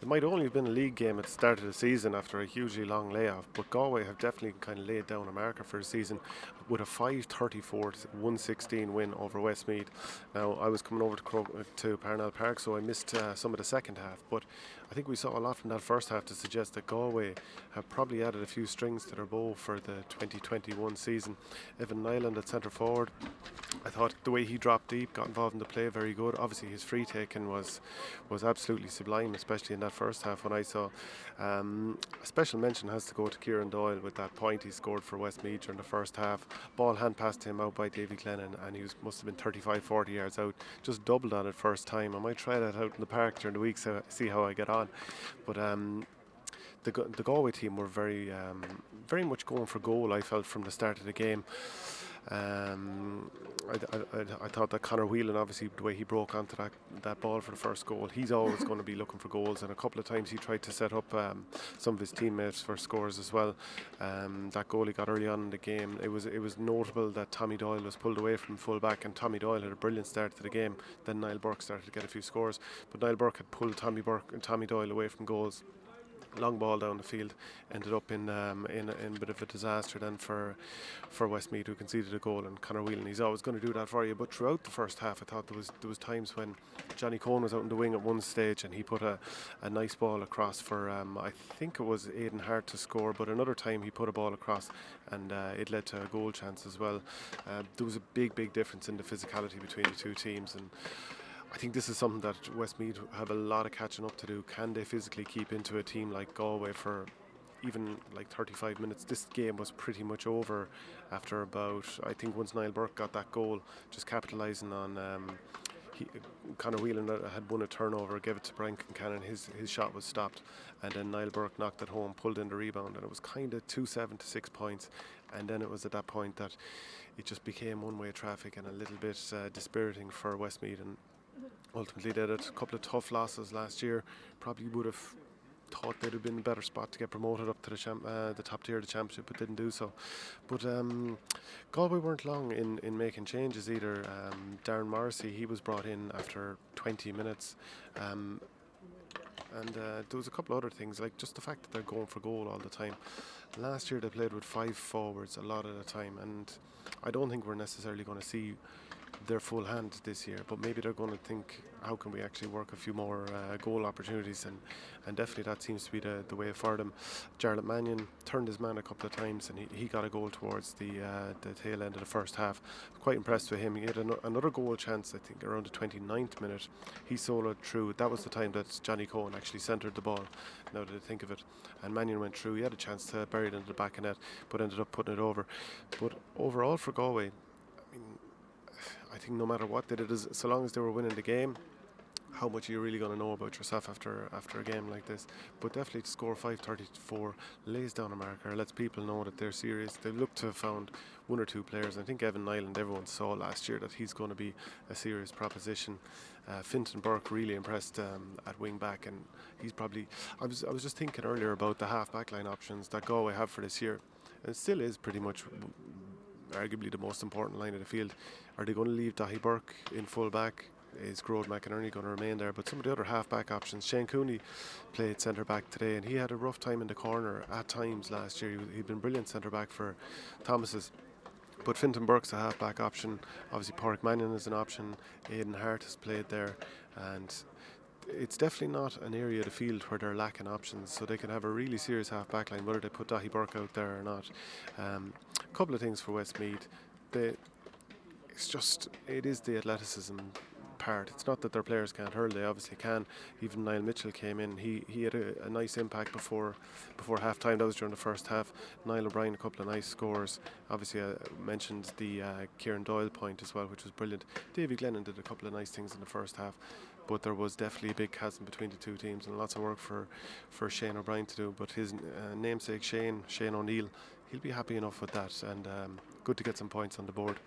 It might only have been a league game at the start of the season after a hugely long layoff, but Galway have definitely kind of laid down a marker for the season with a 5-34 to 116 win over Westmeath. Now, I was coming over to Parnell Park, so I missed some of the second half, but I think we saw a lot from that first half to suggest that Galway have probably added a few strings to their bow for the 2021 season. Evan Nyland at centre forward, I thought the way he dropped deep, got involved in the play, very good. Obviously, his free taking was absolutely sublime, especially in that first half when I saw. A special mention has to go to Kieran Doyle with that point he scored for Westmeath during the first half. Ball hand passed to him out by Davy Glennon, and must have been 35, 40 yards out. Just doubled on it first time. I might try that out in the park during the week, so see how I get on. But the Galway team were very much going for goal. I felt from the start of the game. I thought that Conor Whelan, obviously the way he broke onto that ball for the first goal, he's always going to be looking for goals, and a couple of times he tried to set up some of his teammates for scores as well. That goal he got early on in the game, it was notable that Tommy Doyle was pulled away from full back, and Tommy Doyle had a brilliant start to the game. Then Niall Burke started to get a few scores, but Niall Burke had pulled Tommy Doyle away from goals. Long ball down the field, ended up in a bit of a disaster then for Westmeath, who conceded a goal. And Conor Whelan, he's always going to do that for you. But throughout the first half, I thought there was times when Johnny Cohn was out in the wing at one stage, and he put a nice ball across for I think it was Aidan Hart to score. But another time he put a ball across, and it led to a goal chance as well. There was a big difference in the physicality between the two teams, and I think this is something that Westmeath have a lot of catching up to do. Can they physically keep into a team like Galway for even like 35 minutes? This game was pretty much over after about, I think once Niall Burke got that goal, just capitalising on Conor Whelan had won a turnover, gave it to Brian Kincannon, his shot was stopped, and then Niall Burke knocked it home, pulled in the rebound, and it was kind of 2-7 to 6 points. And then it was at that point that it just became one-way traffic and a little bit dispiriting for Westmeath, and ultimately they had a couple of tough losses last year. Probably would have thought they'd have been in a better spot to get promoted up to the top tier of the championship, but didn't do so. But Galway weren't long in making changes either. Darren Morrissey, he was brought in after 20 minutes. And there was a couple of other things, like just the fact that they're going for goal all the time. Last year they played with 5 forwards a lot of the time, and I don't think we're necessarily going to see their full hand this year, but maybe they're going to think, how can we actually work a few more goal opportunities, and definitely that seems to be the way for them. Jarlath Mannion turned his man a couple of times, and he got a goal towards the tail end of the first half. Quite impressed with him. He had another goal chance, I think around the 29th minute. He soloed through. That was the time that Johnny Cohen actually centred the ball, now that I think of it, and Mannion went through. He had a chance to bury it into the back of net, but ended up putting it over. But overall for Galway, I think no matter what they did, so long as they were winning the game, how much are you really going to know about yourself after a game like this? But definitely to score 5-34 lays down a marker, lets people know that they're serious. They've looked to have found one or two players. I think Evan Nyland, everyone saw last year that he's going to be a serious proposition. Fintan Burke really impressed at wing back, and he's probably. I was just thinking earlier about the half back line options that Galway have for this year, and it still is pretty much arguably the most important line of the field. Are they going to leave Dahi Burke in full back? Is Grode McInerney going to remain there? But some of the other half-back options, Shane Cooney played centre-back today, and he had a rough time in the corner at times last year. He'd been brilliant centre-back for Thomas's. But Fintan Burke's a half-back option. Obviously, Pádraig Mannion is an option. Aidan Hart has played there, and it's definitely not an area of the field where they're lacking options, so they can have a really serious half-back line, whether they put Dahi Burke out there or not. A couple of things for Westmeath. It is the athleticism part. It's not that their players can't hurl, they obviously can. Even Niall Mitchell came in, he had a nice impact before half time. That was during the first half. Niall O'Brien, a couple of nice scores. Obviously I mentioned the Kieran Doyle point as well, which was brilliant. Davy Glennon did a couple of nice things in the first half, but there was definitely a big chasm between the two teams, and lots of work for Shane O'Brien to do. But his namesake Shane O'Neill, he'll be happy enough with that, and good to get some points on the board.